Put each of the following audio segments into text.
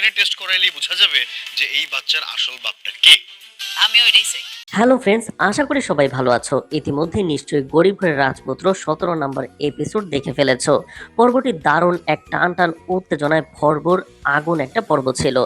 DNA test করাইলেই বোঝা যাবে যে এই বাচ্চার আসল বাপটা কে। আমিও এটাই চাই। হ্যালো ফ্রেন্ডস, আশা করি সবাই ভালো আছো। ইতিমধ্যে নিশ্চয়ই গরিব ঘরের রাজপুত্র 17 নম্বর এপিসোড দেখে ফেলেছো। পর্বটি দারুণ এক টান টান উত্তেজনায় ভরপুর আগুন একটা পর্ব ছিল।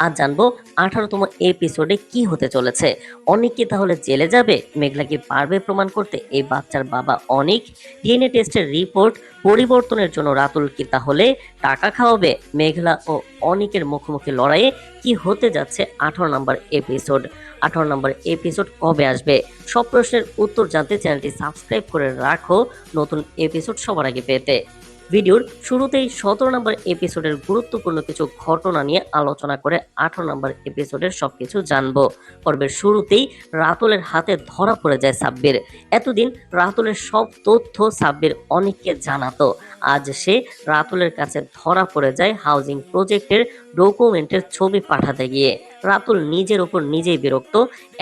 আজ জানবো 18তম এপিসোডে কি হতে চলেছে। অনিক কি তাহলে জেলে যাবে? মেঘলা কি পারবে প্রমাণ করতে এই বাচ্চার বাবা অনিক? ডিএনএ টেস্টের রিপোর্ট পরিবর্তনের জন্য রাতুল কি তাহলে টাকা খাওয়াবে? মেঘলা ও অনিকের মুখোমুখি লড়াইয়ে কি হতে যাচ্ছে 18 নম্বর এপিসোড? 18 নম্বর এপিসোড কবে আসবে? সব প্রশ্নের উত্তর জানতে চ্যানেলটি সাবস্ক্রাইব করে রাখো নতুন এপিসোড সবার আগে পেতে। ভিডিওর শুরুতেই 17 নম্বর এপিসোডের গুরুত্বপূর্ণ কিছু ঘটনা নিয়ে আলোচনা করে 18 নম্বর এপিসোডের সবকিছু জানবো। পর্বের শুরুতেই রাতুলের হাতে ধরা পড়ে যায় সাব্বির। এতদিন রাতুলের সব তথ্য সাব্বির অনেককে জানাতো। আজ সে রাতুলের কাছে ধরা পড়ে যায় হাউজিং প্রজেক্টের ডকুমেন্টের ছবি পাঠাতে গিয়ে। রাতুল নিজের উপর নিজেই বিরক্ত।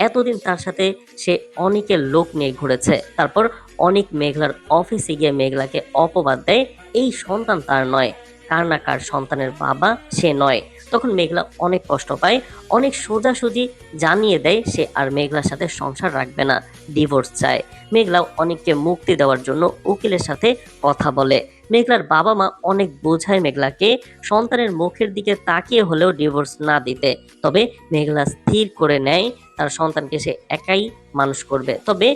এতদিন তার সাথে সে অনেকের লোক নিয়ে ঘুরেছে, তারপর অনেক মেঘলার অফিসে গিয়ে মেঘলাকে অপবাদ দেয় এই সন্তান তার নয়, কার না কার সন্তানের বাবা সে নয়। তখন মেঘলা অনেক কষ্ট পায়, অনেক সোজাসুজি জানিয়ে দেয় সে আর মেঘলার সাথে সংসার রাখবে না, ডিভোর্স চায়। মেঘলা অনেককে মুক্তি দেওয়ার জন্য উকিলের সাথে কথা বলে। মেঘলার বাবা মা অনেক বোঝায় মেঘলাকে সন্তানের মুখের দিকে তাকিয়ে হলেও ডিভোর্স না দিতে। তবে মেঘলা স্থির করে নেয় তার সন্তানকে সে একাই মানুষ করবে। তবে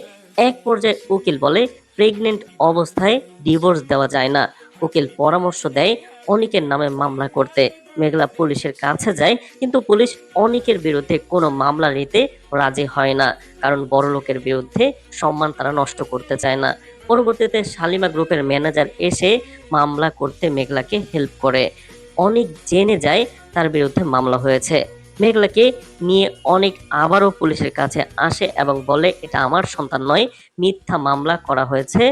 এক পর্যায়ে উকিল বলে প্রেগনেন্ট অবস্থায় ডিভোর্স দেওয়া যায় না। উকিল পরামর্শ দেয় অনিকের নামে মামলা করতে। মেঘলা পুলিশের কাছে যায়, কিন্তু পুলিশ অনিকের বিরুদ্ধে কোনো মামলা নিতে রাজি হয় না, কারণ বড়লোকের বিরুদ্ধে সম্মান তারা নষ্ট করতে চায় না। পরবর্তীতে শালিমা গ্রুপের ম্যানেজার এসে মামলা করতে মেঘলাকে হেল্প করে। অনেক জেনে যায় তার বিরুদ্ধে মামলা হয়েছে। মেঘলাকে নিয়ে অনেক আবারও পুলিশের কাছে আসে এবং বলে এটা আমার সন্তান নয়, মিথ্যা মামলা করা হয়েছে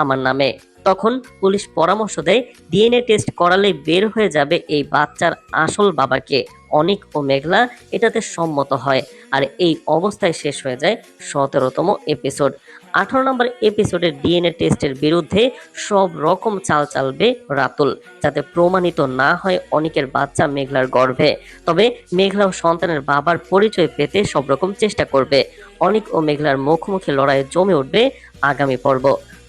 আমার নামে। তখন পুলিশ পরামর্শ দেয় ডিএনএ টেস্ট করালে বের হয়ে যাবে এই বাচ্চার আসল বাবাকে। অনিক ও মেঘলা এটাতে সম্মত হয়, আর এই অবস্থায় শেষ হয়ে যায় 17তম এপিসোড। 18 নম্বর এপিসোডের ডিএনএ টেস্টের বিরুদ্ধে সব রকম চাল চালবে রাতুল, যাতে প্রমাণিত না হয় অনিকের বাচ্চা মেঘলার গর্ভে। তবে মেঘলা ও সন্তানের বাবার পরিচয় পেতে সব রকম চেষ্টা করবে। অনিক ও মেঘলার মুখোমুখি লড়াইয়ে জমে উঠবে আগামী পর্ব।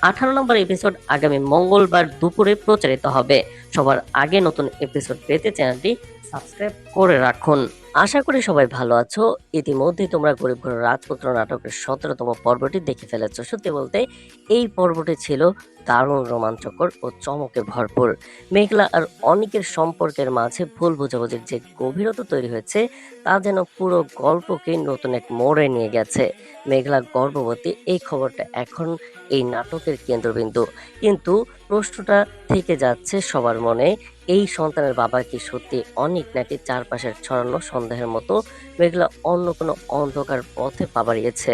18 নম্বর এপিসোড আগামী মঙ্গলবার দুপুরে প্রচারিত হবে। সবার আগে নতুন এপিসোড পেতে চ্যানেলটি সাবস্ক্রাইব করে রাখুন। আশা করি সবাই ভালো আছো। ইতিমধ্যেই তোমরা গরিব ঘরের রাজপুত্র নাটকের 17তম পর্বটি দেখে ফেলেছো। সত্যি বলতে এই পর্বটি ছিল দারুণ রোমাঞ্চকর ও চমকে ভরপুর। মেঘলা আর অনিকের সম্পর্কের মাঝে ভুল বোঝাবুঝির যে গভীরতা তৈরি হয়েছে তা যেন পুরো গল্পকে নতুন এক মোড়ে নিয়ে গেছে। মেঘলা গর্ভবতী এই খবরটা এখন এই নাটকের কেন্দ্রবিন্দু, কিন্তু প্রশ্নটা থেকে যাচ্ছে সবার মনে, এই সন্তানের বাবা কি সত্যি অনিক, নাকি চারপাশের ছড়ানো সন্দেহের মতো মেঘলা অন্য কোনো অন্ধকার পথে পা বাড়িয়েছে?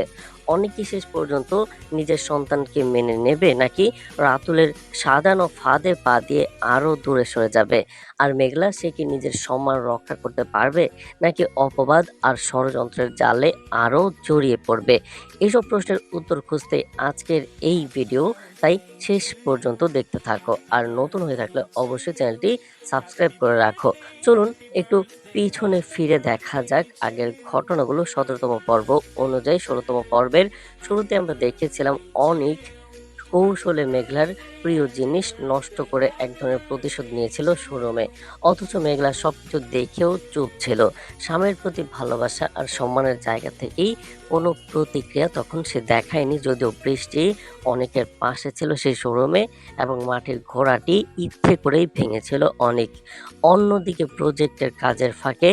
অনেক কি শেষ পর্যন্ত নিজের সন্তানকে মেনে নেবে, নাকি রাতুলের সাজানো ফাঁদে পা দিয়ে আরো দূরে সরে যাবে? আর মেঘলা সে কি নিজের সম্মান রক্ষা করতে পারবে, নাকি অপবাদ আর ষড়যন্ত্রের জালে আরো জড়িয়ে পড়বে? এইসব প্রশ্নের উত্তর খুঁজতে আজকের এই ভিডিও, তাই শেষ পর্যন্ত দেখতে থাকো। আর নতুন হয়ে থাকলে অবশ্যই চ্যানেলটি সাবস্ক্রাইব করে রাখো। চলুন একটু পিছনে ফিরে দেখা যাক আগের ঘটনাগুলো। 17তম পর্ব অনুযায়ী 16তম পর্বের শুরুতে আমরা দেখেছিলাম অনিক কৌশলে মেঘলার প্রিয় জিনিস নষ্ট করে এক ধরনের প্রতিশোধ নিয়েছিল শোরুমে। অথচ মেঘলা সবকিছু দেখেও চুপ ছিল। স্বামীর প্রতি ভালোবাসা আর সম্মানের জায়গা থেকেই কোনো প্রতিক্রিয়া তখন সে দেখায়নি, যদিও বৃষ্টি অনেকের পাশে ছিল সেই শোরুমে এবং মাটির ঘোড়াটি ইচ্ছে করেই ভেঙেছিল অনেক। অন্যদিকে প্রজেক্টের কাজের ফাঁকে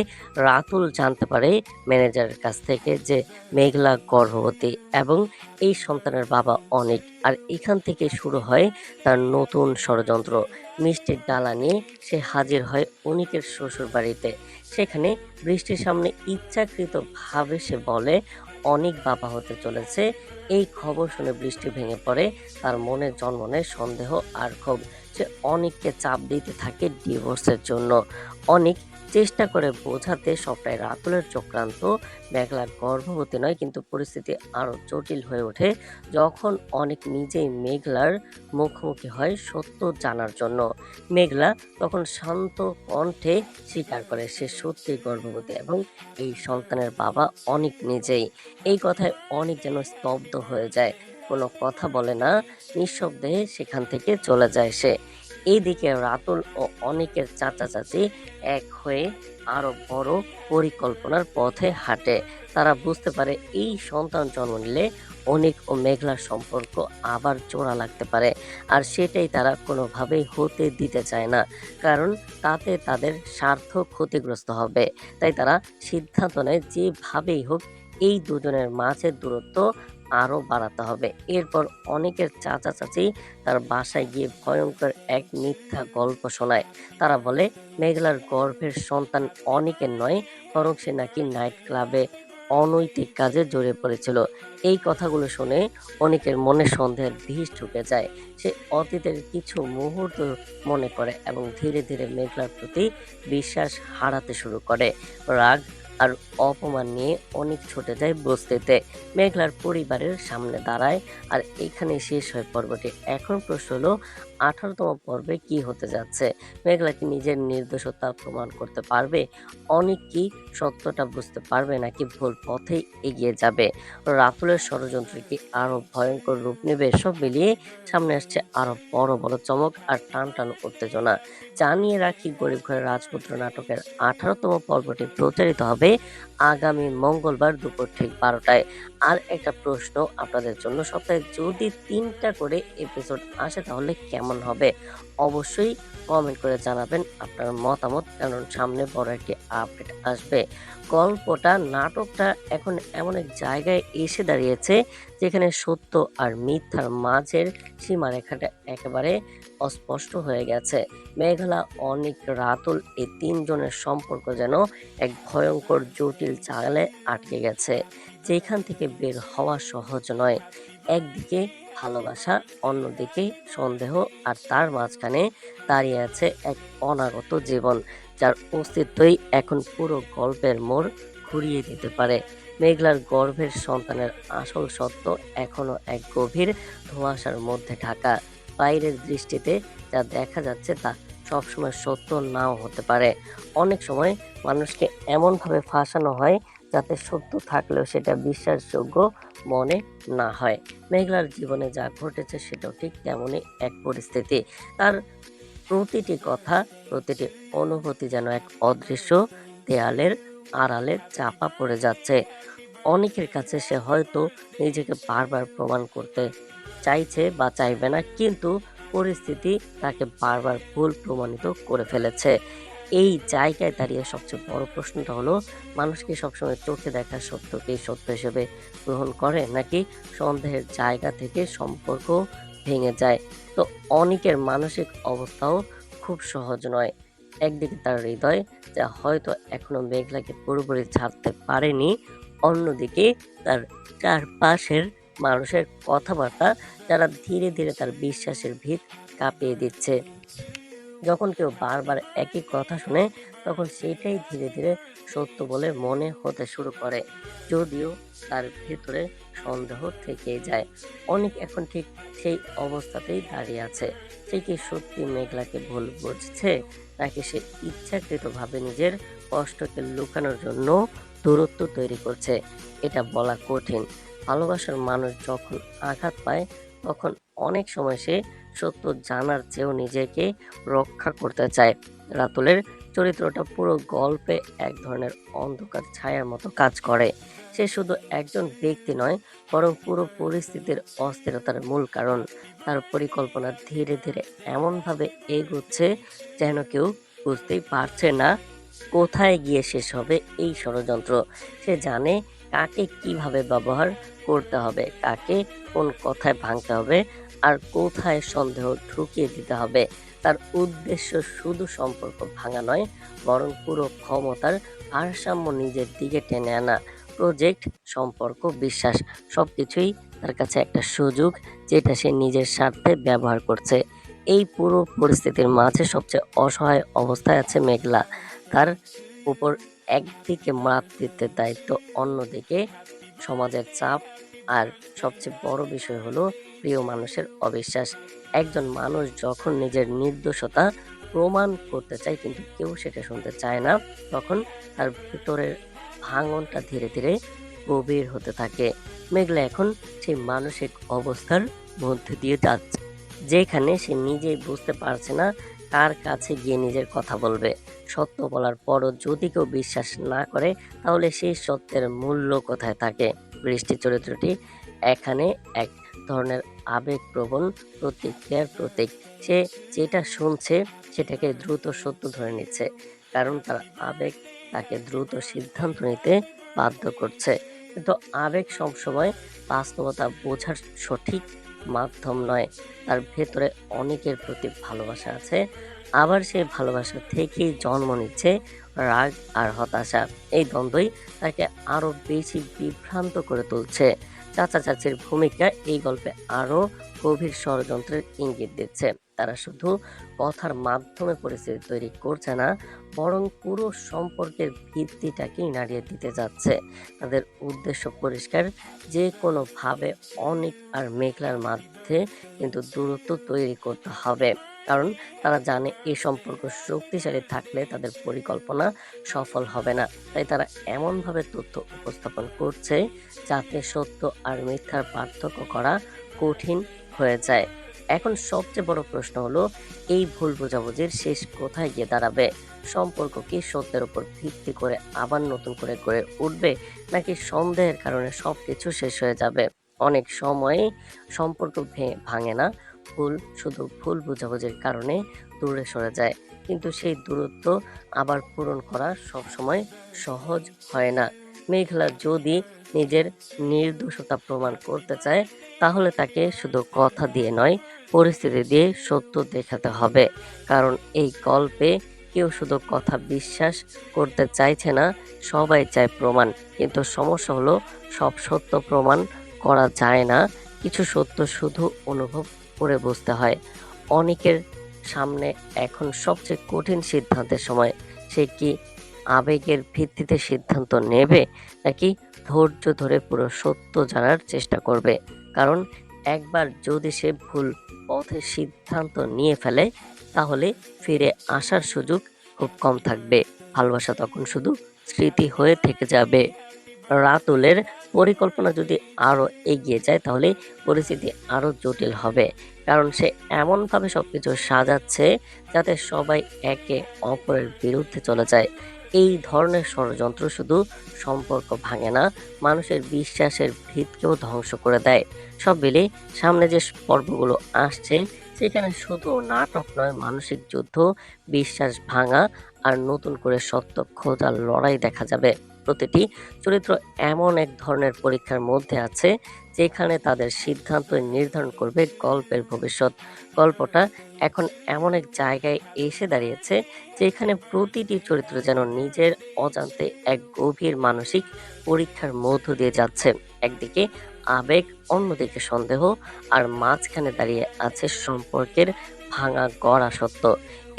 রাতুল জানতে পারে ম্যানেজারের কাছ থেকে যে মেঘলা গর্ভবতী এবং এই সন্তানের বাবা অনেক। আর এখান থেকে শুরু হয় তার নতুন ষড়যন্ত্র। মিষ্টির ডালা নিয়ে সে হাজির হয় অনিকের শ্বশুর বাড়িতে। সেখানে বৃষ্টির সামনে ইচ্ছাকৃতভাবে সে বলে অনেক বাবা হতে চলেছে। এই খবর শুনে বৃষ্টি ভেঙে পড়ে, তার মনে জন্ম নেয় সন্দেহ আর ক্ষোভ। সে অনেককে চাপ দিতে থাকে ডিভোর্সের জন্য। অনেক চেষ্টা করে বোঝাতে সবটাই রাতুলের চক্রান্ত। মেঘলা গর্ভবতী নয়, কিন্তু পরিস্থিতি আরো জটিল হয়ে ওঠে যখন অনেক নিজেই মেঘলার মুখোমুখি হয় সত্য জানার জন্য। মেঘলা তখন শান্ত কণ্ঠে স্বীকার করে সে সত্যি গর্ভবতী এবং এই সন্তানের বাবা অনেক নিজেই। এই কথায় অনেক যেন স্তব্ধ হয়ে যায়, কোনো কথা বলে না, নিঃশব্দে সেখান থেকে চলে যায় সে। এইদিকে রাতুল ও অনেকের চাচা চাচি এক হয়ে আরো বড় পরিকল্পনার পথে হাঁটে। তারা বুঝতে পারে এই সন্তান জন্ম নিলে অনিক ও মেঘলার সম্পর্ক আবার জোড়া লাগতে পারে, আর সেটাই তারা কোনোভাবেই হতে দিতে চায় না, কারণ তাতে তাদের স্বার্থ ক্ষতিগ্রস্ত হবে। তাই তারা সিদ্ধান্ত নেয় যেভাবেই হোক এই দুজনের মাঝের দূরত্ব আরো বাড়াতে হবে। এরপর অনেকের চাচা চাচি তার বাসায় গিয়ে ভয়ঙ্কর এক মিথ্যা গল্প শোনায়। তারা বলে মেঘলার গর্ভের সন্তান অনেকের নয়, বরং সে নাকি নাইট ক্লাবে অনৈতিক কাজে জড়িয়ে পড়েছিল। এই কথাগুলো শুনে অনেকের মনে সন্দেহের বিষ ঢুকে যায়। সে অতীতের কিছু মুহূর্ত মনে করে এবং ধীরে ধীরে মেঘলার প্রতি বিশ্বাস হারাতে শুরু করে। রাগ আর অপমান নিয়ে অনেক ছুটে যায় বস্তিতে, মেঘলার পরিবারের সামনে দাঁড়ায়। আর এখানে শেষ হয় পর্বটি। এখন প্রশ্ন হলো 18তম পর্বে কি হতে যাচ্ছে? মেঘলা কি নিজের নির্দোষতা প্রমাণ করতে পারবে? অনেক কি সত্যটা বুঝতে পারবে, নাকি ভুল পথেই এগিয়ে যাবে? রাতুলের ষড়যন্ত্র কি আরো ভয়ঙ্কর রূপ নেবে? সব মিলিয়ে সামনে আসছে আরো বড় বড় চমক আর টান টান উত্তেজনা। জানিয়ে রাখি, গরিব ঘরের রাজপুত্র নাটকের 18তম পর্বটি প্রচারিত হবে আগামী মঙ্গলবার দুপুর ঠিক 12টায়। আর একটা প্রশ্ন আপনাদের জন্য, সপ্তাহে যদি 3টা করে এপিসোড আসে তাহলে কেমন হবে? অবশ্যই কমেন্ট করে জানাবেন আপনার মতামত, কারণ সামনে বড় একটি আপডেট আসবে। গল্পটা, নাটকটা এখন এমন এক জায়গায় এসে দাঁড়িয়েছে যেখানে সত্য আর মিথ্যার মাঝের সীমারেখাটা একেবারে অস্পষ্ট হয়ে গেছে। মেঘলা, অনিক, রাতুল এই তিনজনের সম্পর্ক যেন এক ভয়ঙ্কর জটিল জালে আটকে গেছে, যেখান থেকে বের হওয়া সহজ নয়। একদিকে ভালোবাসা, অন্যদিকে সন্দেহ, আর তার মাঝখানে দাঁড়িয়ে আছে এক অনাগত জীবন, যার অস্তিত্বই এখন পুরো গল্পের মোড় ঘুরিয়ে দিতে পারে। মেঘলার গর্ভের সন্তানের আসল সত্য এখনো এক গভীর ধোঁয়াশার মধ্যে ঢাকা। বাইরের দৃষ্টিতে যা দেখা যাচ্ছে তা সবসময় সত্য নাও হতে পারে। অনেক সময় মানুষকে এমনভাবে ফাঁসানো হয় যাতে সত্য থাকলেও সেটা বিশ্বাসযোগ্য মনে না হয়। মেঘলার জীবনে যা ঘটেছে সেটাও ঠিক তেমনই এক পরিস্থিতি। তার প্রতিটি কথা, প্রতিটি অনুভূতি যেন এক অদৃশ্য দেয়ালের আড়ালে চাপা পড়ে যাচ্ছে। অনেকের কাছে সে হয়তো নিজেকে বারবার প্রমাণ করতে চাইছে বা চাইবে না, কিন্তু পরিস্থিতি তাকে বারবার ভুল প্রমাণিত করে ফেলেছে। এই জায়গায় দাঁড়িয়ে সবচেয়ে বড় প্রশ্নটা হলো, মানুষ কি সবসময় চোখে দেখা সত্যকে সত্য হিসেবে গ্রহণ করে, নাকি সন্দেহের জায়গা থেকে সম্পর্ক ভেঙে যায়? তো অনেকের মানসিক অবস্থাও খুব সহজ নয়। একদিকে তার হৃদয়, যা হয়তো এখনো মেঘলাকে পুরোপুরি ছাড়তে পারেনি, অন্যদিকে তার চারপাশের মানুষের কথাবার্তা, যারা ধীরে ধীরে তার বিশ্বাসের ভিত কাঁপিয়ে দিচ্ছে। যখন কেউ বারবার একই কথা শুনে, তখন সেটাই ধীরে ধীরে সত্য বলে মনে হতে শুরু করে, যদিও তার ভেতরে সন্দেহ থেকেই যায়। অনেক এখন ঠিক সেই অবস্থাতেই দাঁড়িয়ে আছে। সে কি সত্যি মেঘলাকে ভুল বুঝছে, নাকি সে ইচ্ছাকৃতভাবে নিজের কষ্টকে লুকানোর জন্য দূরত্ব তৈরি করছে? এটা বলা কঠিন। ভালোবাসার মানুষ যখন আঘাত পায়, তখন অনেক সময় সে সত্য জানার চেয়েও নিজেকে রক্ষা করতে চায়। রাতুলের চরিত্রটা পুরো গল্পে এক ধরনের অন্ধকার ছায়ার মতো কাজ করে। সে শুধু একজন ব্যক্তি নয়, বরং পুরো পরিস্থিতির অস্থিরতার মূল কারণ। তার পরিকল্পনা ধীরে ধীরে এমনভাবে এগোচ্ছে যেন কেউ বুঝতেই পারছে না কোথায় গিয়ে শেষ হবে এই ষড়যন্ত্র। সে জানে কাকে কিভাবে ব্যবহার করতে হবে, কাকে কোন কথায় ভাঙতে হবে, আর কোথায় সন্দেহ ঢুকিয়ে দিতে হবে। তার উদ্দেশ্য শুধু সম্পর্ক ভাঙা নয়, বরং পুরো ক্ষমতার ভারসাম্য নিজের দিকে টেনে আনা। প্রজেক্ট, সম্পর্ক, বিশ্বাস, সবকিছুই তার কাছে একটা সুযোগ, যেটা সে নিজের স্বার্থে ব্যবহার করছে। এই পুরো পরিস্থিতির মাঝে সবচেয়ে অসহায় অবস্থায় আছে মেঘলা। তার উপর একদিকে মাতৃত্বের দায়িত্ব, অন্যদিকে সমাজের চাপ, আর সবচেয়ে বড় বিষয় হলো প্রিয় মানুষের অবিশ্বাস। একজন মানুষ যখন নিজের নির্দোষতা প্রমাণ করতে চায় কিন্তু কেউ সেটা শুনতে চায় না, তখন তার ভেতরের ভাঙনটা ধীরে ধীরে গভীর হতে থাকে। মেঘলা এখন সেই মানসিক অবস্থার মধ্যে দিয়ে যাচ্ছে, যেখানে সে নিজেই বুঝতে পারছে না কার কাছে গিয়ে নিজের কথা বলবে। সত্য বলার পরও যদি কেউ বিশ্বাস না করে, তাহলে সেই সত্যের মূল্য কোথায় থাকে? বৃষ্টি চরিত্রটি এখানে এক ধরনের আবেগপ্রবণ প্রতিক্রিয়ার প্রতীক। সে যেটা শুনছে সেটাকে দ্রুত সত্য ধরে নিচ্ছে, কারণ তার আবেগ তাকে দ্রুত সিদ্ধান্ত নিতে বাধ্য করছে। কিন্তু আবেগ সবসময় বাস্তবতা বোঝার সঠিক মাধ্যম নয়। তার ভেতরে অনেকের প্রতি ভালোবাসা আছে, আবার সেই ভালোবাসা থেকেই জন্ম নিচ্ছে রাগ আর হতাশা। এই দ্বন্দ্বই তাকে আরো বেশি বিভ্রান্ত করে তুলছে। চাচা চাচির ভূমিকা এই গল্পে আরো গভীর ষড়যন্ত্রের ইঙ্গিত দিচ্ছে। তারা শুধু কথার মাধ্যমে পরিস্থিতি তৈরি করছে না, বরং পুরো সম্পর্কের ভিত্তিটাকেই নাড়িয়ে দিতে যাচ্ছে। তাদের উদ্দেশ্য পরিষ্কার, যে কোনোভাবে অনিক আর মেঘলার মধ্যে কিন্তু দূরত্ব তৈরি করতে হবে। কারণ তারা জানে এই সম্পর্ক শক্তিশালী থাকলে তাদের পরিকল্পনা সফল হবে না। তাই তারা এমনভাবে তথ্য উপস্থাপন করছে যাতে সত্য আর মিথ্যার পার্থক্য করা কঠিন হয়ে যায়। এখন সবচেয়ে বড় প্রশ্ন হলো, এই ভুল বোঝাবুঝির শেষ কোথায় গিয়ে দাঁড়াবে? সম্পর্ক কি সত্যের উপর ভিত্তি করে আবার নতুন করে গড়ে উঠবে, নাকি সন্দেহের কারণে সবকিছু শেষ হয়ে যাবে? অনেক সময় সম্পর্ক ভাঙে না, শুধু ভুল বোঝাবুঝির কারণে দূরে সরে যায়। কিন্তু সেই দূরত্ব আবার পূরণ করা সবসময় সহজ হয় না। মেঘলা যদি নিজের নির্দোষতা প্রমাণ করতে চায়, তাহলে তাকে শুধু কথা দিয়ে নয়, পরিস্থিতি দিয়ে সত্য দেখাতে হবে। কারণ এই গল্পে কেউ শুধু কথা বিশ্বাস করতে চাইছে না, সবাই চায় প্রমাণ। কিন্তু সমস্যা হলো, সব সত্য প্রমাণ করা যায় না, কিছু সত্য শুধু অনুভব করে বুঝতে হয়। অনেকের সামনে এখন সবচেয়ে কঠিন সিদ্ধান্তের সময়। সে কি আবেগের ভিত্তিতে সিদ্ধান্ত নেবে, নাকি ধৈর্য ধরে পুরো সত্য জানার চেষ্টা করবে? কারণ একবার যদি সে ভুল পথে সিদ্ধান্ত নিয়ে ফেলে, তাহলে ফিরে আসার সুযোগ খুব কম থাকবে। ভালোবাসা তখন শুধু স্মৃতি হয়ে থেকে যাবে। রাতুলের পরিকল্পনা যদি আরো এগিয়ে যায়, তাহলে পরিস্থিতি আরো জটিল হবে। কারণ সে এমনভাবে সবকিছু সাজাচ্ছে যাতে সবাই একে অপরের বিরুদ্ধে চলে যায়। এই ধরনের ষড়যন্ত্র শুধু সম্পর্ক ভাঙে না, মানুষের বিশ্বাসের ভিতকেও ধ্বংস করে দেয়। সব মিলিয়ে সামনে যে পর্বগুলো আসছে, সেখানে শুধু নাটক নয়, মানসিক যুদ্ধ, বিশ্বাস ভাঙা আর নতুন করে সত্য খোঁজার লড়াই দেখা যাবে। প্রতিটি চরিত্র এমন এক ধরনের পরীক্ষার মধ্যে আছে, যেখানে তাদের সিদ্ধান্ত নির্ধারণ করবে গল্পের ভবিষ্যৎ। গল্পটা এখন এমন এক জায়গায় এসে দাঁড়িয়েছে, যেখানে প্রতিটি চরিত্র যেন নিজের অজান্তে এক গভীর মানসিক পরীক্ষার মধ্য দিয়ে যাচ্ছে। একদিকে আবেগ, অন্যদিকে সন্দেহ, আর মাঝখানে দাঁড়িয়ে আছে সম্পর্কের ভাঙা গড়া সত্য।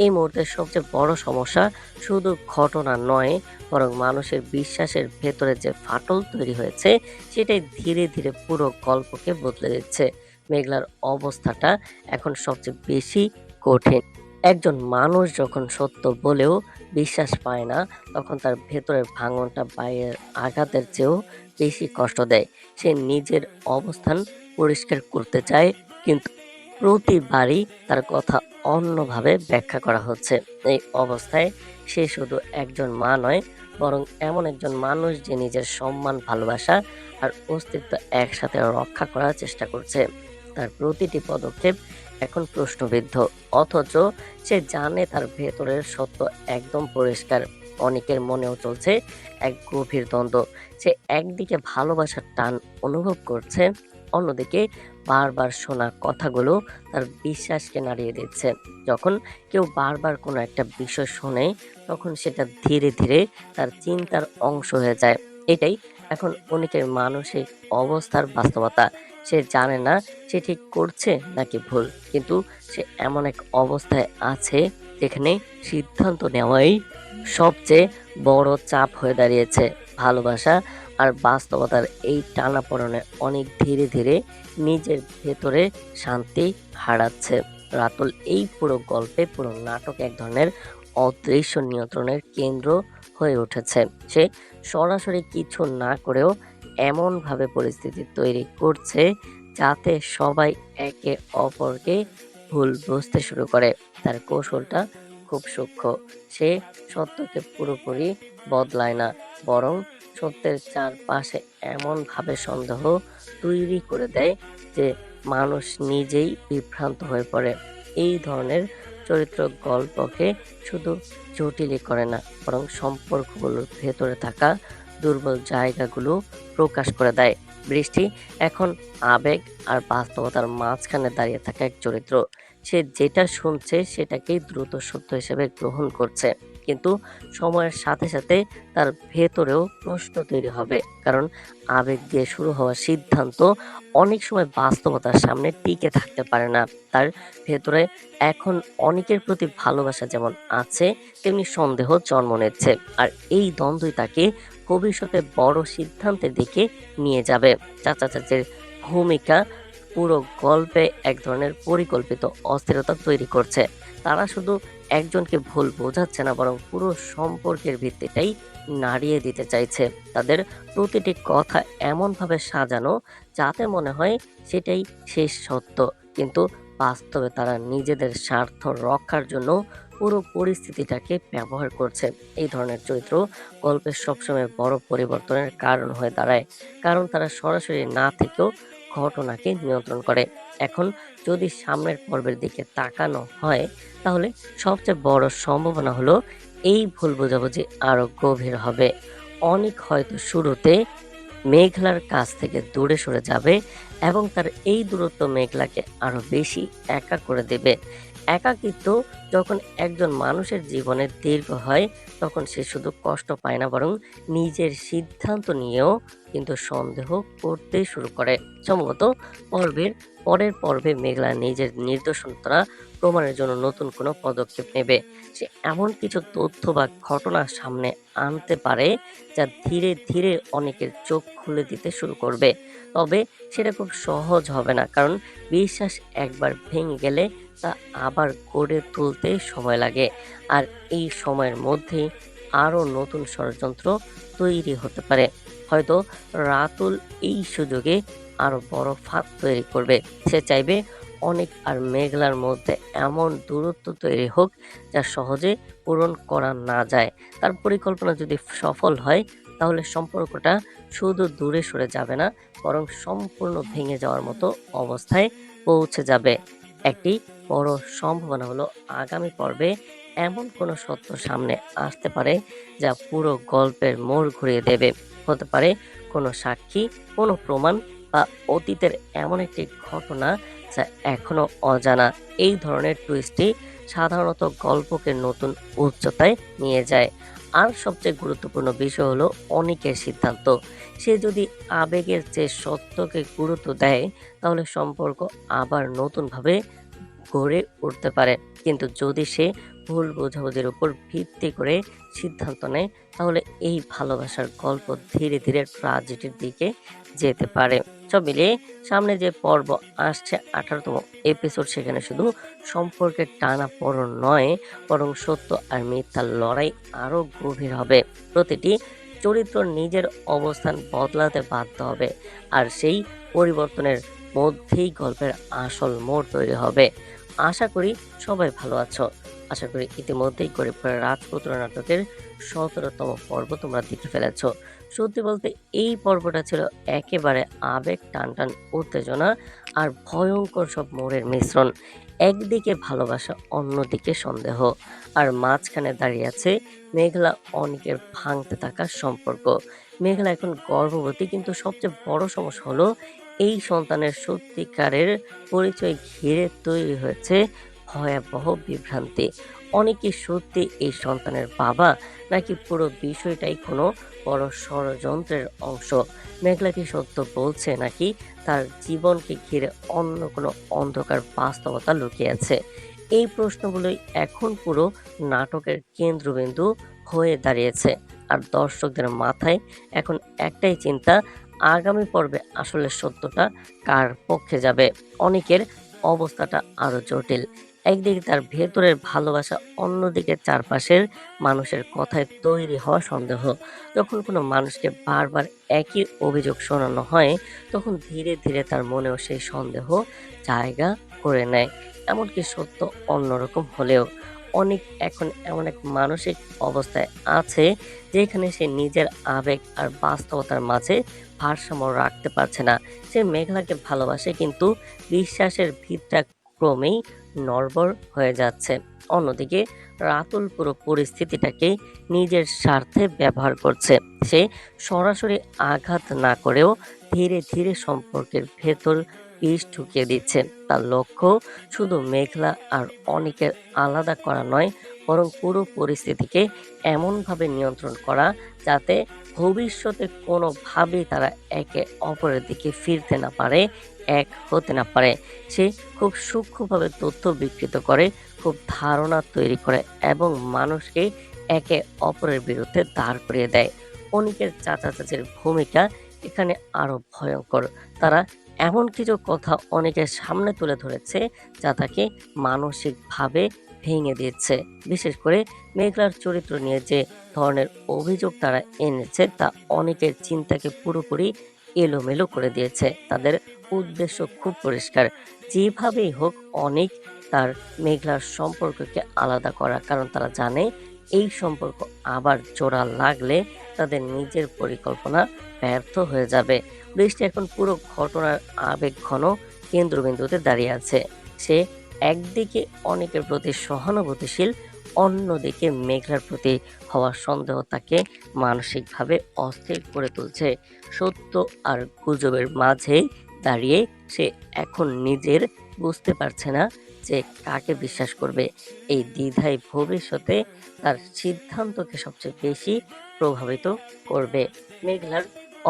এই মুহূর্তের সবচেয়ে বড় সমস্যা শুধু ঘটনা নয়, বরং মানুষের বিশ্বাসের ভেতরে যে ফাটল তৈরি হয়েছে, সেটাই ধীরে ধীরে পুরো গল্পকে বদলে দিচ্ছে। মেঘলার অবস্থাটা এখন সবচেয়ে বেশি কঠিন। একজন মানুষ যখন সত্য বলেও বিশ্বাস পায় না, তখন তার ভেতরের ভাঙনটা বাইরের আঘাতের চেয়েও বেশি কষ্ট দেয়। সে নিজের অবস্থান পরিষ্কার করতে চায়, কিন্তু প্রতিবারই তার কথা অন্যভাবে ব্যাখ্যা করা হচ্ছে। এই অবস্থায় সে শুধু একজন মা নয়, বরং এমন একজন মানুষ যে নিজের সম্মান, ভালোবাসা আর অস্তিত্ব একসাথে রক্ষা করার চেষ্টা করছে। তার প্রতিটি পদক্ষেপ এখন প্রশ্নবিদ্ধ, অথচ সে জানে তার ভেতরের সত্য একদম পরিষ্কার। অনেকের মনেও চলছে এক গভীর দ্বন্দ্ব। সে একদিকে ভালোবাসার টান অনুভব করছে, অন্যদিকে বারবার শোনা কথাগুলো তার বিশ্বাসকে নাড়িয়ে দিচ্ছে। যখন কেউ বারবার কোনো একটা বিষয় শোনে, তখন সেটা ধীরে ধীরে তার চিন্তার অংশ হয়ে যায়। এটাই এখন অনেকের মানসিক অবস্থার বাস্তবতা। সে জানে না সে ঠিক করছে নাকি ভুল, কিন্তু সে এমন এক অবস্থায় আছে এখানে সিদ্ধান্ত নেওয়াই সবচেয়ে বড় চাপ হয়ে দাঁড়িয়েছে। ভালোবাসা আর বাস্তবতার এই টানাপোড়েনে অনেক ধীরে ধীরে নিজের ভেতরে শান্তি হারাচ্ছে। রাতুল এই পুরো গল্পে, পুরো নাটক এক ধরনের অদৃশ্য নিয়ন্ত্রণের কেন্দ্র হয়ে উঠেছে। সে সরাসরি কিছু না করেও এমনভাবে পরিস্থিতি তৈরি করছে যাতে সবাই একে অপরকে ভুল বুঝতে শুরু করে। তার কৌশলটা খুব সূক্ষ্ম। সে সত্যকে পুরোপুরি বদলায় না, বরং সত্যের চারপাশে এমনভাবে সন্দেহ তৈরি করে দেয় যে মানুষ নিজেই বিভ্রান্ত হয়ে পড়ে। এই ধরনের চরিত্র গল্পকে শুধু জটিলই করে না, বরং সম্পর্কগুলোর ভেতরে থাকা দুর্বল জায়গাগুলো প্রকাশ করে দেয়। বৃষ্টি এখন আবেগ আর বাস্তবতার মাঝখানে দাঁড়িয়ে থাকা এক চরিত্র। সে যেটা শুনছে সেটাকেই দ্রুত সত্য হিসেবে গ্রহণ করছে, কিন্তু সময়ের সাথে সাথে তার ভেতরেও প্রশ্ন তৈরি হবে, কারণ আবেগ দিয়ে শুরু হওয়া সিদ্ধান্ত অনেক সময় বাস্তবতার সামনে টিকে থাকতে পারে না। তার ভেতরে এখন অনেকের প্রতি ভালোবাসা যেমন আছে, তেমনি সন্দেহ জন্ম নিচ্ছে। আর এই দ্বন্দ্বই তাকে ভবিষ্যতে বড় সিদ্ধান্তের দিকে নিয়ে যাবে। চাচা চাচির ভূমিকা পুরো গল্পে এক ধরনের পরিকল্পিত অস্থিরতা তৈরি করছে। তারা শুধু একজনকে ভুল বোঝাচ্ছে না, বরং পুরো সম্পর্কের ভিত্তিটাই নাড়িয়ে দিতে চাইছে। তাদের প্রতিটি কথা এমনভাবে সাজানো যাতে মনে হয় সেটাই শেষ সত্য, কিন্তু বাস্তবে তারা নিজেদের স্বার্থ রক্ষার জন্য পুরো পরিস্থিতিটাকে ব্যবহার করছে। এই ধরনের চরিত্র গল্পের সবসময় বড় পরিবর্তনের কারণ হয়ে দাঁড়ায়, কারণ তারা সরাসরি না থেকেও ঘটনাকে নিয়ন্ত্রণ করে। এখন যদি সামনের পর্বের দিকে তাকানো হয়, তাহলে সবচেয়ে বড় সম্ভাবনা হলো এই ভুল বোঝাবুঝি আরো গভীর হবে। অনেক হয়তো শুরুতে মেঘলার কাছ থেকে দূরে সরে যাবে এবং তার এই দূরত্ব মেঘলাকে আরো বেশি একা করে দেবে। একাকিত্ব যখন একজন মানুষের জীবনে দীর্ঘ হয়, তখন সে শুধু কষ্ট পায় না, বরং নিজের সিদ্ধান্ত নিয়েও কিন্তু সন্দেহ করতে শুরু করে। সম্ভবত পর্বের পরের পর্বে মেঘলা নিজের নির্দোষতা প্রমাণের জন্য নতুন কোনো পদক্ষেপ নেবে। সে এমন কিছু তথ্য বা ঘটনা সামনে আনতে পারে যা ধীরে ধীরে অনেকের চোখ খুলে দিতে শুরু করবে। তবে সেটা খুব সহজ হবে না, কারণ বিশ্বাস একবার ভেঙে গেলে তা আবার গড়ে তুলতে সময় লাগে। আর এই সময়ের মধ্যেই আরও নতুন ষড়যন্ত্র তৈরি হতে পারে। হয়তো রাতুল এই সুযোগে আরো বড় ফাঁদ তৈরি করবে। সে চাইবে অনেক আর মেঘলার মধ্যে এমন দূরত্ব তৈরি হোক যা সহজে পূরণ করা না যায়। তার পরিকল্পনা যদি সফল হয়, তাহলে সম্পর্কটা শুধু দূরে সরে যাবে না, বরং সম্পূর্ণ ভেঙে যাওয়ার মতো অবস্থায় পৌঁছে যাবে। একটি বড় সম্ভাবনা হলো আগামী পর্বে এমন কোনো সত্য সামনে আসতে পারে যা পুরো গল্পের মোড় ঘুরিয়ে দেবে। হতে পারে কোনো সাক্ষী, কোনো প্রমাণ, বা অতীতের এমন একটি ঘটনা যা এখনো অজানা। এই ধরনের টুইস্টই সাধারণত গল্পকে নতুন উচ্চতায় নিয়ে যায়। আর সবচেয়ে গুরুত্বপূর্ণ বিষয় হলো অনিকের সিদ্ধান্ত। সে যদি আবেগের চেয়ে সত্যকে গুরুত্ব দেয়, তাহলে সম্পর্ক আবার নতুনভাবে গড়ে উঠতে পারে। কিন্তু যদি সে ভুল বোঝাবুঝির উপর ভিত্তি করে সিদ্ধান্ত নেয়, তাহলে এই ভালোবাসার গল্প ধীরে ধীরে ট্র্যাজেডির দিকে যেতে পারে। সব মিলিয়ে সামনে যে পর্ব আসছে, 18তম এপিসোড, সেখানে শুধু সম্পর্কের টানাপোড়েন নয়, বরং সত্য আর মিথ্যার লড়াই আরো গভীর হবে। প্রতিটি চরিত্র নিজের অবস্থান বদলাতে বাধ্য হবে, আর সেই পরিবর্তনের মধ্যেই গল্পের আসল মোড় তৈরি হবে। আশা করি সবাই ভালো আছো। আশা করি ইতিমধ্যেই গরিবপুরের রাজপুত্র নাটকের 17তম পর্ব তোমরা দেখে ফেলেছো। সত্যি বলতে এই পর্বটা ছিল একেবারে আবেগ টানটান উত্তেজনা আর ভয়ঙ্কর সব মোড়ের মিশ্রণ। একদিকে ভালোবাসা, অন্যদিকে সন্দেহ, আর মাঝখানে দাঁড়িয়ে আছে মেঘলা অনেকের ভাঙতে থাকা সম্পর্ক। মেঘলা এখন গর্ভবতী, কিন্তু সবচেয়ে বড় সমস্যা হলো এই সন্তানের সত্যিকারের পরিচয় ঘিরে তৈরি হয়েছে ভয়াবহ বিভ্রান্তি। অনেকে সত্যি এই সন্তানের বাবা, নাকি পুরো বিষয়টাই কোনো বড় ষড়যন্ত্রের অংশ? মেঘলা কি সত্য বলছে, নাকি তার জীবনকে ঘিরে অন্য কোনো অন্ধকার বাস্তবতা লুকিয়ে আছে? এই প্রশ্নগুলোই এখন পুরো নাটকের কেন্দ্রবিন্দু হয়ে দাঁড়িয়েছে। আর দর্শকদের মাথায় এখন একটাই চিন্তা, আগামী পর্বে আসলে সত্যটা কার পক্ষে যাবে। অনেকের অবস্থাটা আরো জটিল। একদিকে তার ভেতরের ভালোবাসা, অন্যদিকে চারপাশের মানুষের কথায় তৈরি হওয়া সন্দেহ। যখন কোনো মানুষকে বারবার একই অভিযোগ শোনানো হয়, তখন ধীরে ধীরে তার মনেও সেই সন্দেহ জায়গা করে নেয়। এমনকি সত্য অন্যরকম হলেও অনেক এখন এমন এক মানসিক অবস্থায় আছে যেখানে সে নিজের আবেগ আর বাস্তবতার মাঝে ভারসাম্য রাখতে পারছে না। সে মেঘলাকে ভালোবাসে, কিন্তু বিশ্বাসের ভিতটা ক্রমেই নড়বড় হয়ে যাচ্ছে। অন্যদিকে রাতুল পুরো পরিস্থিতিটাকে নিজের স্বার্থে ব্যবহার করছে। সে সরাসরি আঘাত না করেও ধীরে ধীরে সম্পর্কের ভেতর বিষ ঢুকিয়ে দিচ্ছে। তার লক্ষ্য শুধু মেঘলা আর অনিকের আলাদা করা নয়, বরং পুরো পরিস্থিতিকে এমনভাবে নিয়ন্ত্রণ করা যাতে ভবিষ্যতে কোনোভাবেই তারা একে অপরের দিকে ফিরতে না পারে, এক হতে না পারে। সে খুব সূক্ষ্মভাবে তথ্য বিকৃত করে, খুব ধারণা তৈরি করে এবং মানুষকে একে অপরের বিরুদ্ধে দাঁড় করিয়ে দেয়। অনিকের চাচা চাচির ভূমিকা এখানে আরো ভয়ঙ্কর। তারা এমন কিছু কথা অনেকের সামনে তুলে ধরেছে যা তাকে মানসিকভাবে ভেঙে দিচ্ছে। বিশেষ করে মেঘলার চরিত্র নিয়ে যে ধরনের অভিযোগ তারা এনেছে তা অনেকের চিন্তাকে পুরোপুরি এলোমেলো করে দিয়েছে। তাদের উদ্দেশ্য খুব পরিষ্কার, যেভাবেই হোক অনেক তার মেঘলার সম্পর্ককে আলাদা করা, কারণ তারা জানে এই সম্পর্ক আবার জোড়া লাগলে তাদের নিজের পরিকল্পনা ব্যর্থ হয়ে যাবে। বৃষ্টি এখন পুরো ঘটনার আবেগ ঘন কেন্দ্রবিন্দুতে দাঁড়িয়ে আছে। সে একদিকে অনেকের প্রতি সহানুভূতিশীল, অন্যদিকে মেঘলার প্রতি হওয়া সন্দেহ তাকে মানসিকভাবে অস্থির করে তুলছে। সত্য আর গুজবের মাঝে দাঁড়িয়ে সে এখন নিজের বুঝতে পারছে না যে কাকে বিশ্বাস করবে। এই দ্বিধাই ভবিষ্যতে তার সিদ্ধান্তকে সবচেয়ে বেশি প্রভাবিত করবে। মেঘলার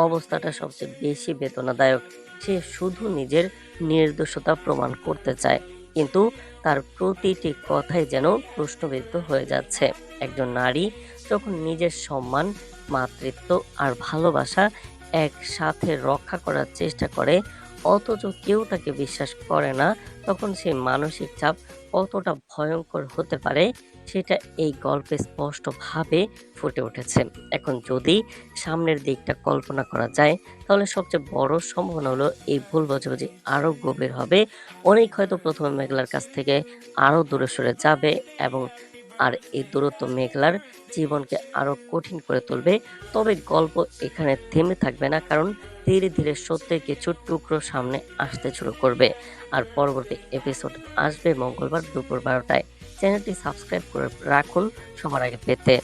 অবস্থাটা সবচেয়ে বেশি বেদনাদায়ক। সে শুধু নিজের নির্দোষতা প্রমাণ করতে চায়, কিন্তু তার প্রতিটি কথাই যেন প্রশ্নবিদ্ধ হয়ে যাচ্ছে। একজন নারী যখন নিজের সম্মান, মাতৃত্ব আর ভালোবাসা একসাথে রক্ষা করার চেষ্টা করে, অথচ কেউ তাকে বিশ্বাস করে না, তখন সেই মানসিক চাপ কতটা ভয়ঙ্কর হতে পারে সেটা এই গল্পে স্পষ্টভাবে ফুটে উঠেছে। এখন যদি সামনের দিকটা কল্পনা করা যায়, তাহলে সবচেয়ে বড় সম্ভাবনা হলো এই ভুল বোঝাবুঝি আরো গভীর হবে। অনেক হয়তো প্রথমে মেঘলার কাছ থেকে আরো দূরে সরে যাবে এবং এই দূরত্ব মেঘলার জীবনকে আরো কঠিন করে তুলবে। তবে গল্প এখানে থেমে থাকবে না, কারণ ধীরে ধীরে সত্যের কিছু টুকরো সামনে আসতে শুরু করবে। আর পরবর্তী এপিসোড আসবে মঙ্গলবার দুপুর 12টায়। চ্যানেলটি সাবস্ক্রাইব করে রাখুন সবার আগে পেতে।